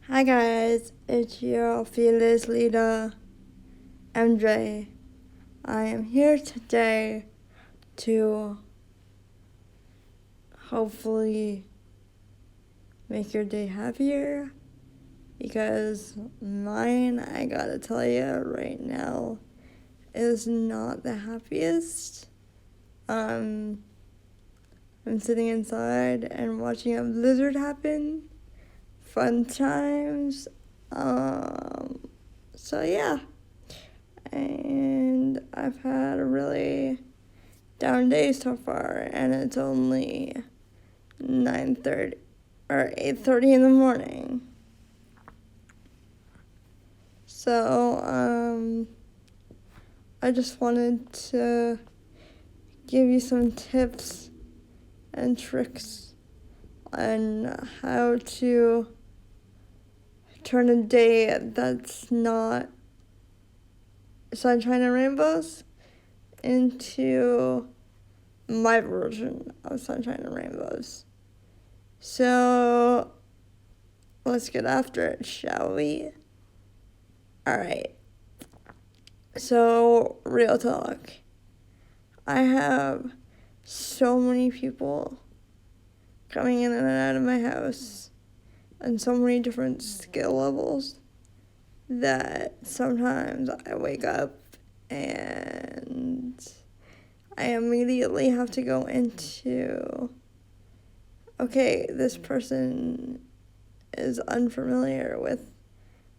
Hi guys, it's your fearless leader, MJ. I am here today to hopefully make your day happier because mine, I gotta tell you right now, is not the happiest. I'm sitting inside and watching a blizzard happen. Fun times. So yeah. And I've had a really down day so far, and it's only 9:30 or 8:30 in the morning. So, I just wanted to give you some tips and tricks on how to turn a day that's not sunshine and rainbows into my version of sunshine and rainbows. So let's get after it, shall we? Alright. So, real talk. I have so many people coming in and out of my house on so many different skill levels that sometimes I wake up and I immediately have to go into, okay, this person is unfamiliar with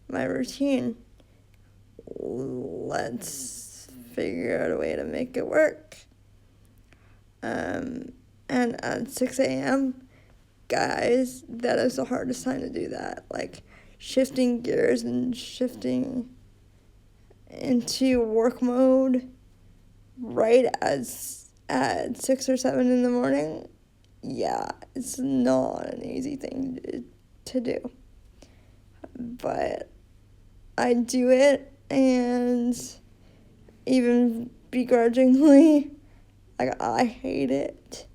my routine. Let's figure out a way to make it work. And at 6 a.m., guys, that is the hardest time to do that. Like, shifting gears and shifting into work mode right as at 6 or 7 in the morning, yeah, it's not an easy thing to do. But I do it, and even begrudgingly, like, I hate it.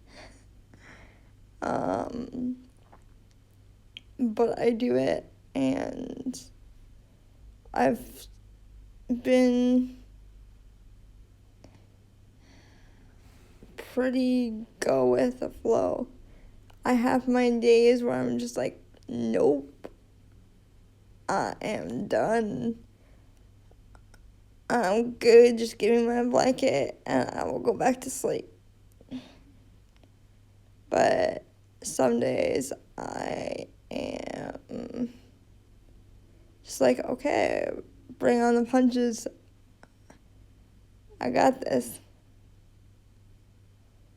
But I do it, and I've been pretty go with the flow. I have my days where I'm just like, nope, I am done. I'm good, just give me my blanket and I will go back to sleep. But some days I am just like, okay, bring on the punches. I got this.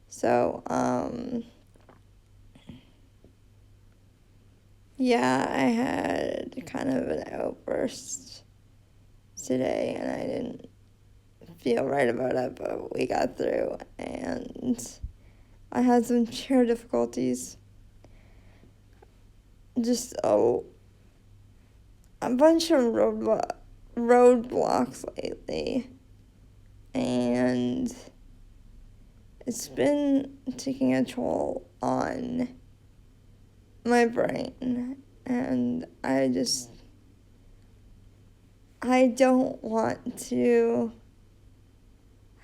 So, yeah, I had kind of an outburst today and I didn't feel right about it, but we got through, and I had some chair difficulties. Just a bunch of roadblocks lately, and it's been taking a toll on my brain, and I don't want to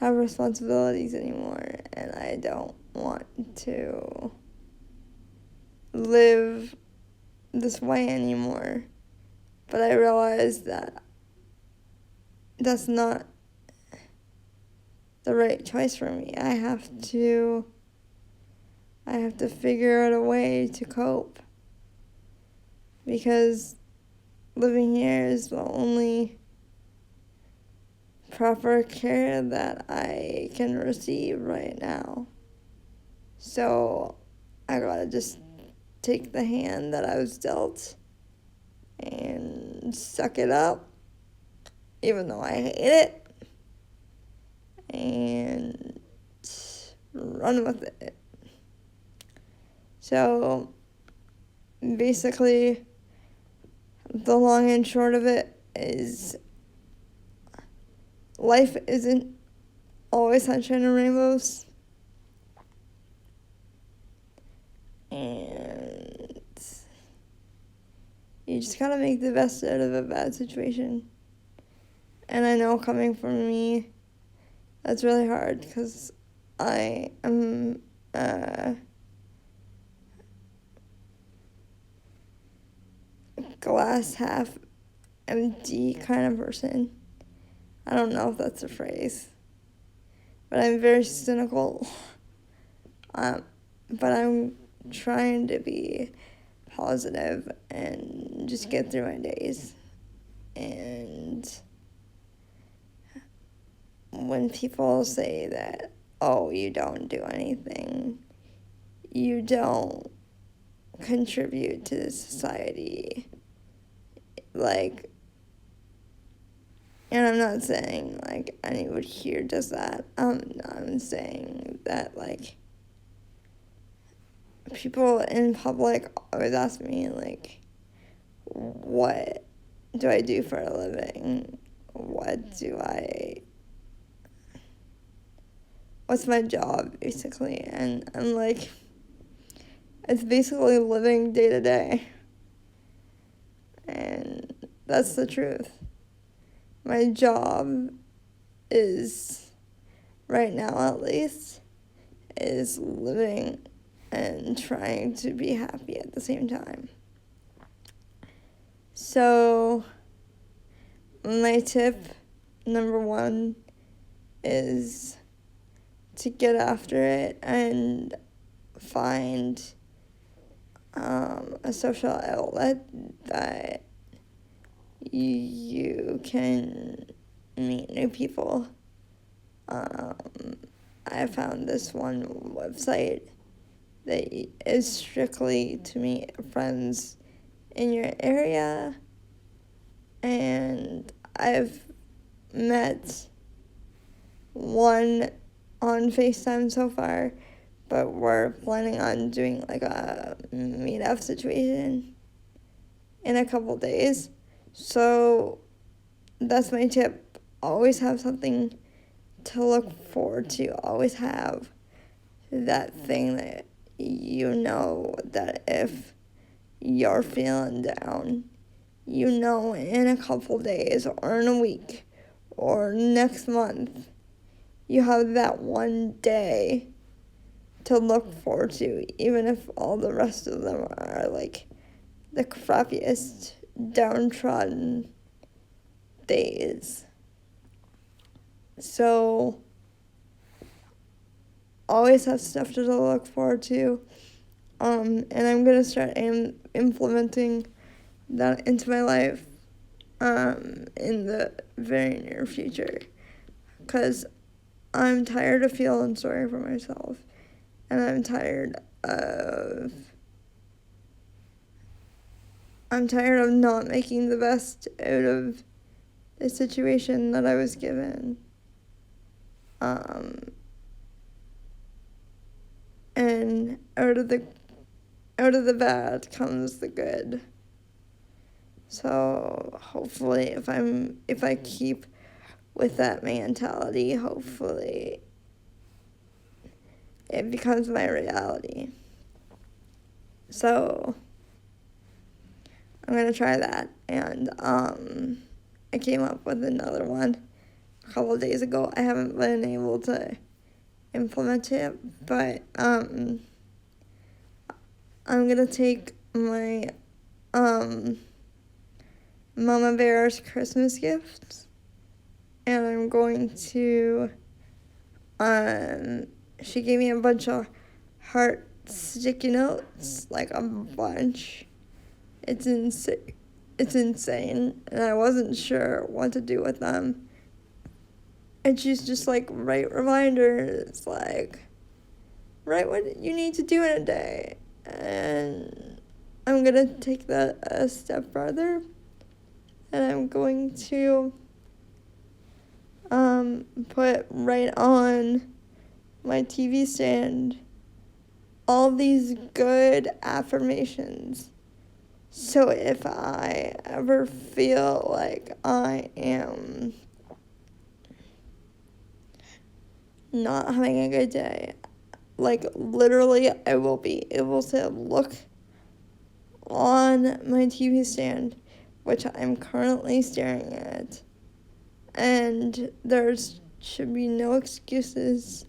have responsibilities anymore, and I don't want to live this way anymore. But I realized that that's not the right choice for me. I have to figure out a way to cope, because living here is the only proper care that I can receive right now. So I gotta just take the hand that I was dealt and suck it up, even though I hate it, and run with it. So basically, the long and short of it is life isn't always sunshine and rainbows. And you just gotta make the best out of a bad situation. And I know coming from me, that's really hard because I am a glass half empty kind of person. I don't know if that's a phrase, but I'm very cynical. But I'm trying to be positive and just get through my days. And when people say that, oh, you don't do anything, you don't contribute to society, like, and I'm not saying, like, anyone here does that. I'm saying that, like, people in public always ask me, like, what do I do for a living? What's my job, basically? And I'm like, it's basically living day to day. And that's the truth. My job is, right now at least, is living and trying to be happy at the same time. So, my tip number 1 is to get after it and find a social outlet that you can meet new people. I found this one website that is strictly to meet friends in your area, and I've met one on FaceTime so far, but we're planning on doing like a meetup situation in a couple days. So that's my tip. Always have something to look forward to. Always have that thing that you know that if you're feeling down, you know in a couple days or in a week or next month, you have that one day to look forward to, even if all the rest of them are like the crappiest, downtrodden days. So, always have stuff to look forward to. And I'm going to start implementing that into my life in the very near future. Because I'm tired of feeling sorry for myself. And I'm tired of not making the best out of the situation that I was given. And out of the bad comes the good. So hopefully if I keep with that mentality, hopefully it becomes my reality. So I'm gonna try that. And I came up with another one a couple of days ago. I haven't been able to implement it, but I'm gonna take my Mama Bear's Christmas gifts, and I'm going to she gave me a bunch of heart sticky notes, like a bunch. It's insane, and I wasn't sure what to do with them. And she's just like, write reminders, like, write what you need to do in a day. And I'm going to take that a step further. And I'm going to put right on my TV stand all these good affirmations. So if I ever feel like I am not having a good day, like literally I will be able to look on my TV stand, which I'm currently staring at. And there should be no excuses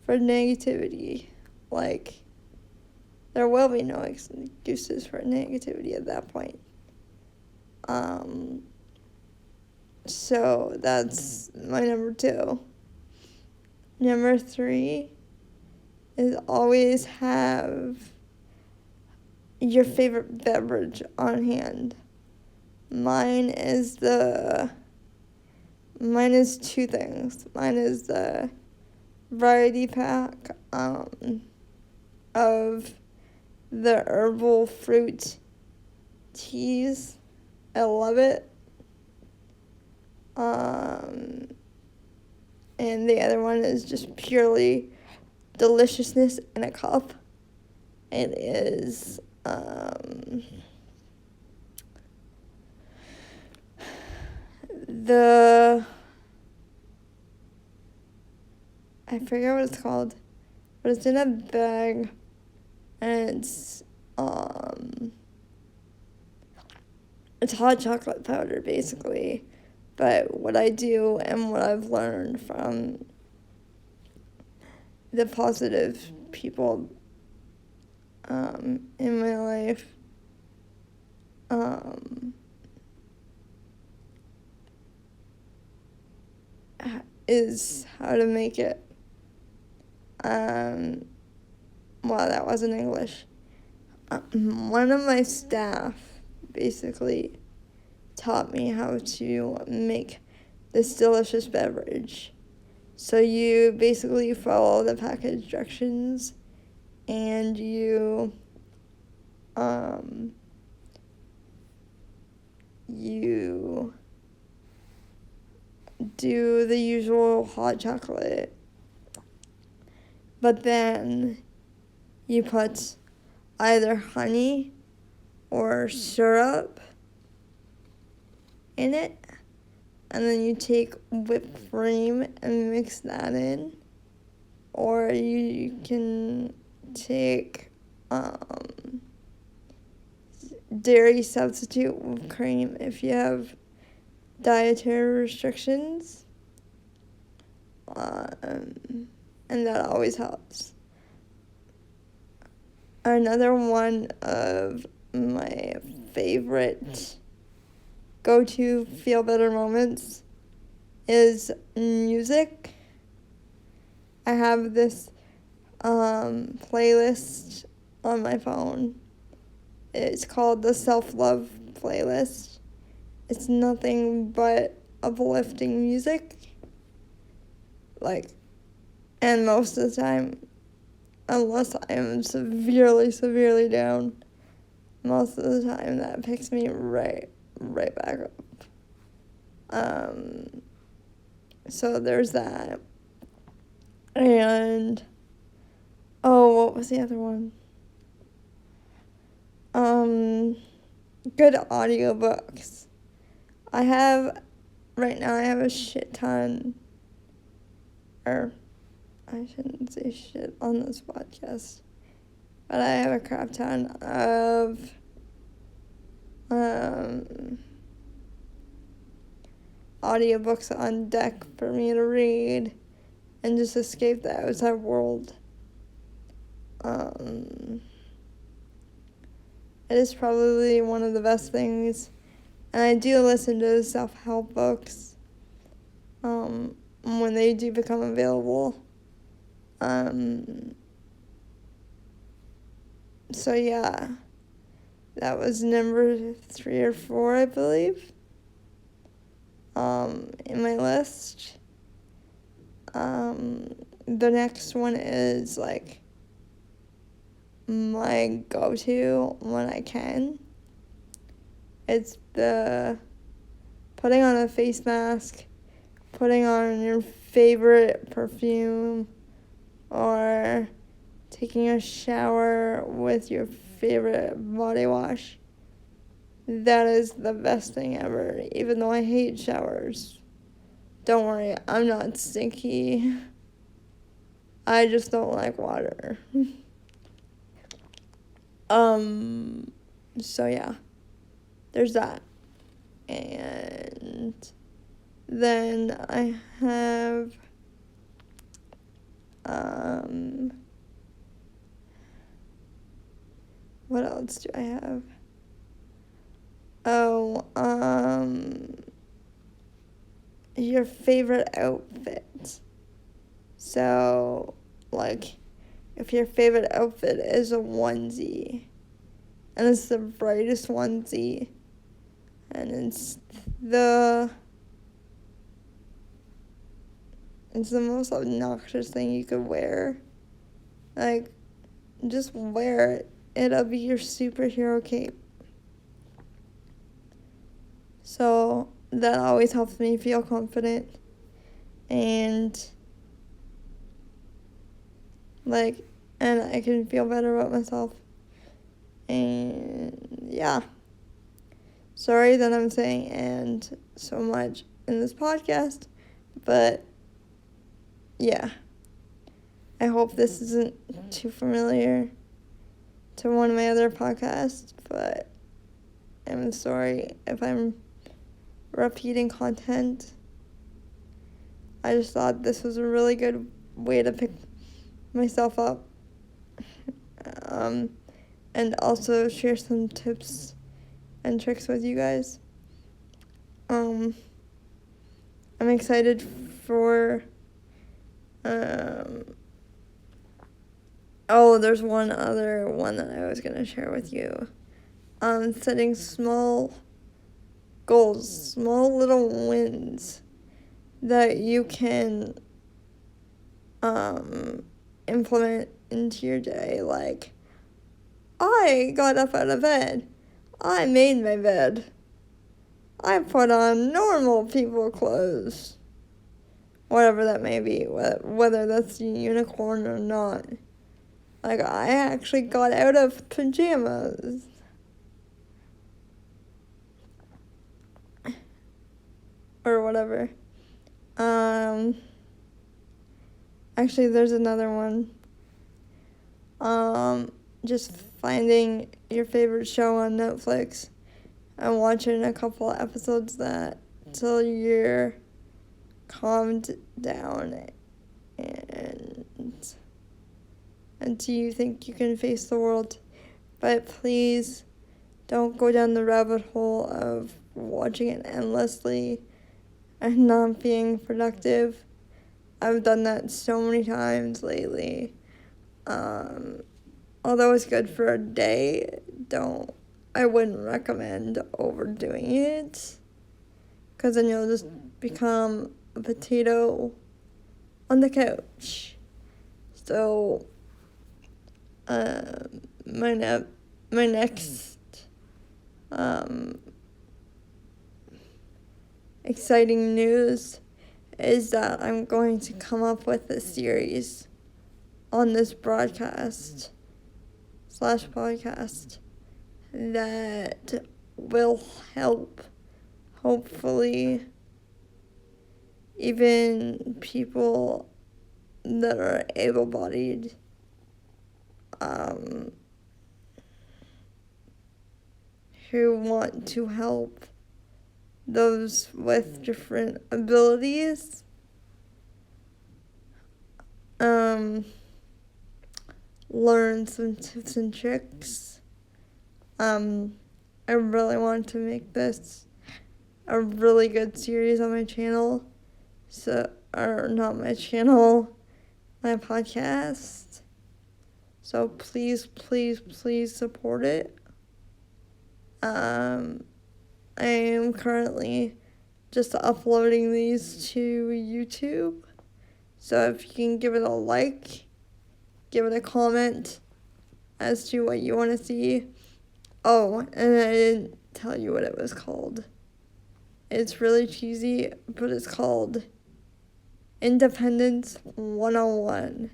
for negativity. Like, there will be no excuses for negativity at that point. So that's my number 2. Number 3 is always have your favorite beverage on hand. Mine is 2 things. Mine is the variety pack of the herbal fruit teas. I love it. And the other one is just purely deliciousness in a cup. It is I forget what it's called, but it's in a bag, and it's hot chocolate powder, basically. But what I do and what I've learned from the positive people in my life is how to make it. Well, that wasn't English. One of my staff basically taught me how to make this delicious beverage. So you basically follow the package directions, and you do the usual hot chocolate, but then you put either honey or syrup in it, and then you take whipped cream and mix that in, or you can take dairy substitute with cream if you have dietary restrictions, and that always helps. Another one of my favorite go-to feel-better moments is music. I have this playlist on my phone. It's called the Self-Love Playlist. It's nothing but uplifting music. And most of the time, unless I am severely, severely down, most of the time that picks me right back up. So there's that. And, what was the other one? Good audiobooks. Right now I have a shit ton, or I shouldn't say shit on this podcast, but I have a crap ton of audiobooks on deck for me to read and just escape the outside world. It is probably one of the best things, and I do listen to self-help books when they do become available. So yeah, that was number 3 or 4, I believe, in my list. The next one is my go-to when I can. It's the putting on a face mask, putting on your favorite perfume, or taking a shower with your favorite body wash. That is the best thing ever, even though I hate showers. Don't worry, I'm not stinky. I just don't like water. So yeah, there's that. And then I have what else do I have? Oh, your favorite outfit. So, like, if your favorite outfit is a onesie, and it's the brightest onesie, and the most obnoxious thing you could wear, like, just wear it. It'll be your superhero cape. So that always helps me feel confident and and I can feel better about myself. And yeah. Sorry that I'm saying and so much in this podcast, but yeah. I hope this isn't too familiar to one of my other podcasts, but I'm sorry if I'm repeating content. I just thought this was a really good way to pick myself up, and also share some tips and tricks with you guys. I'm excited for, there's one other one that I was going to share with you. Setting small goals, small little wins that you can implement into your day. Like, I got up out of bed. I made my bed. I put on normal people clothes. Whatever that may be, whether that's a unicorn or not. Like, I actually got out of pajamas. Or whatever. Actually, there's another one. Just finding your favorite show on Netflix and watching a couple episodes that till you're calmed down and until you think you can face the world. But please don't go down the rabbit hole of watching it endlessly and not being productive. I've done that so many times lately. Although it's good for a day, I wouldn't recommend overdoing it, because then you'll just become a potato on the couch. So, my next exciting news is that I'm going to come up with a series on this broadcast / podcast that will help, hopefully, even people that are able-bodied, who want to help those with different abilities, learn some tips and tricks. I really want to make this a really good series on my channel. Or not my channel, my podcast. So please, please, please support it. I am currently just uploading these to YouTube. So if you can give it a like, give it a comment as to what you want to see. Oh, and I didn't tell you what it was called. It's really cheesy, but it's called Independence 101.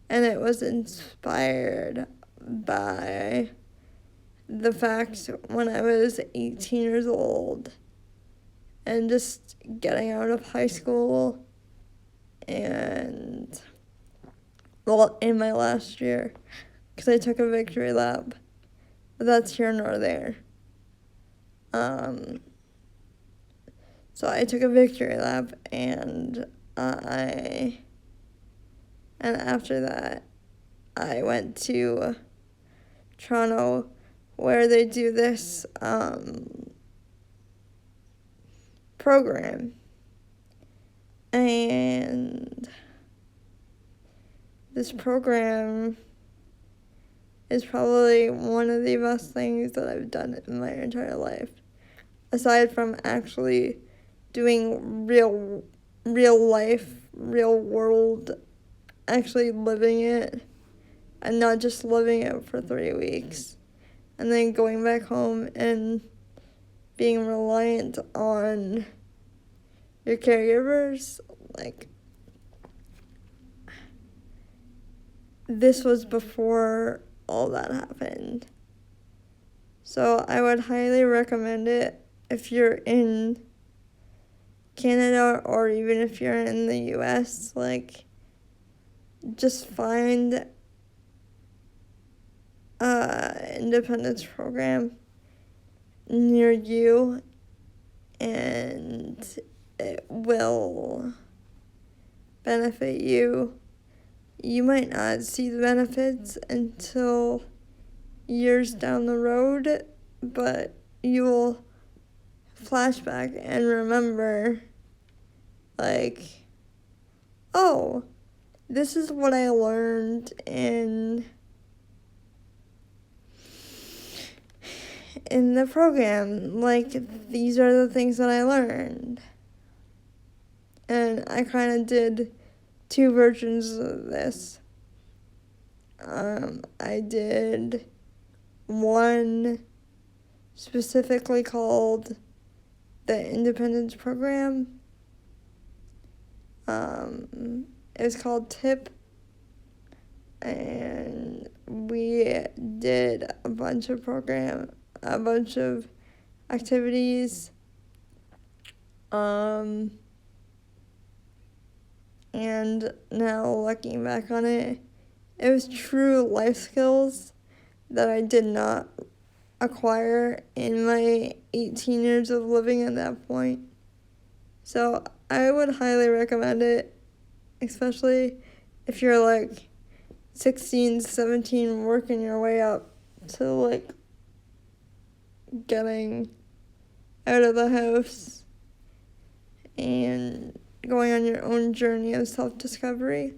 And it was inspired by the fact when I was 18 years old and just getting out of high school and, in my last year, because I took a victory lap. but that's here nor there. So I took a victory lap, and after that, I went to Toronto, where they do this program, and this program is probably one of the best things that I've done in my entire life, aside from actually doing real life, real world, actually living it, and not just living it for 3 weeks, and then going back home and being reliant on your caregivers. Like, this was before all that happened. So I would highly recommend it if you're in Canada, or even if you're in the US. Like, just find independence program near you, and it will benefit you. You might not see the benefits until years down the road, but you will flashback and remember, like, oh, this is what I learned in the program. Like, these are the things that I learned. And I kind of did 2 versions of this. I did one specifically called the Independence Program. It was called TIP, and we did a bunch of activities. And now looking back on it, it was true life skills that I did not acquire in my 18 years of living at that point. So I would highly recommend it, especially if you're like 16, 17, working your way up to like getting out of the house and going on your own journey of self-discovery.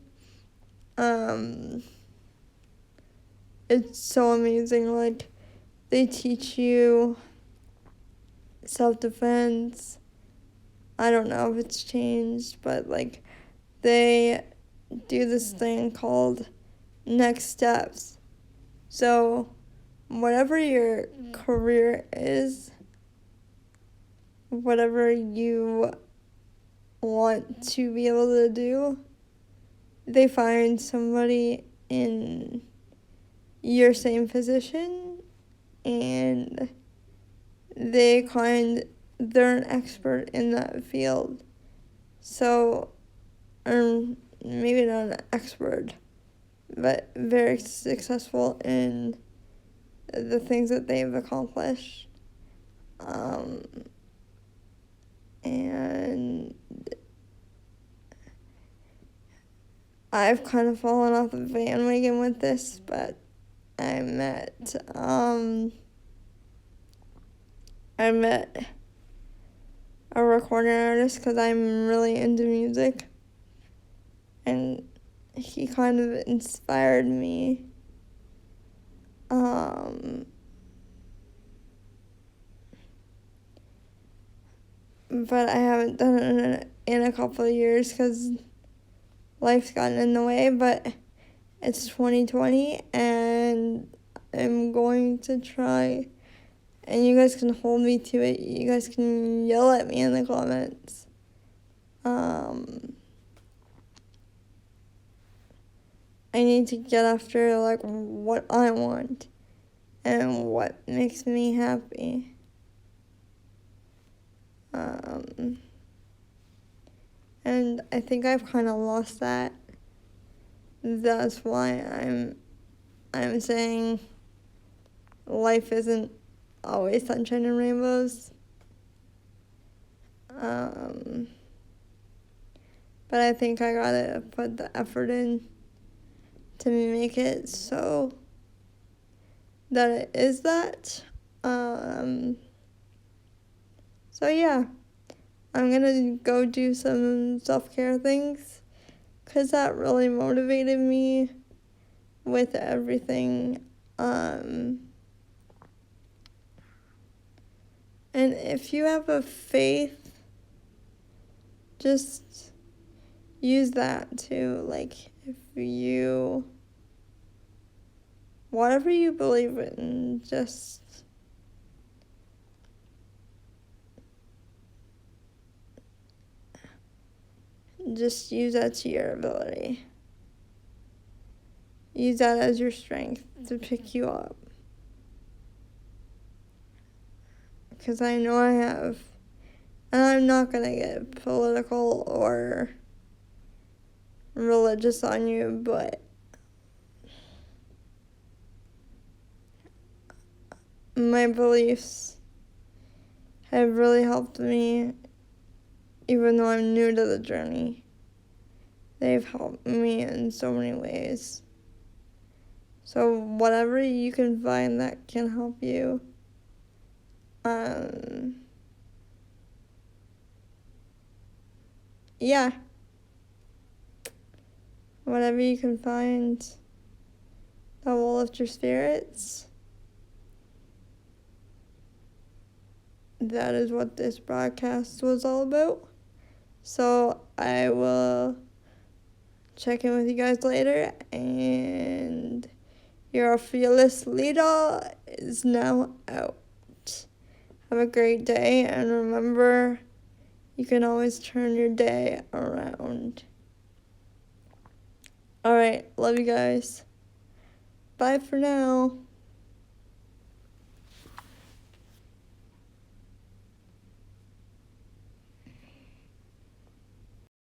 It's so amazing. Like, they teach you self-defense. I don't know if it's changed, but like, they do this thing called next steps. So whatever your career is, whatever you want to be able to do, they find somebody in your same position, and they're an expert in that field. So, maybe not an expert, but very successful in the things that they've accomplished. And I've kind of fallen off the bandwagon with this, but I met a recording artist because I'm really into music, and he kind of inspired me. But I haven't done it in a couple of years because life's gotten in the way, but it's 2020, and I'm going to try, and you guys can hold me to it. You guys can yell at me in the comments. I need to get after, like, what I want and what makes me happy. And I think I've kind of lost that. That's why I'm saying, life isn't always sunshine and rainbows. But I think I gotta put the effort in to make it so that it is that. So yeah, I'm gonna go do some self-care things because that really motivated me with everything. And if you have a faith, just use that too. Like, if you, whatever you believe in, just use that to your ability. Use that as your strength to pick you up. Because I know I have. And I'm not going to get political or religious on you, but my beliefs have really helped me, even though I'm new to the journey. They've helped me in so many ways. So whatever you can find that can help you, yeah, whatever you can find that will lift your spirits, that is what this broadcast was all about. So I will check in with you guys later, and your fearless leader is now out. Have a great day, and remember, you can always turn your day around. Alright, love you guys. Bye for now.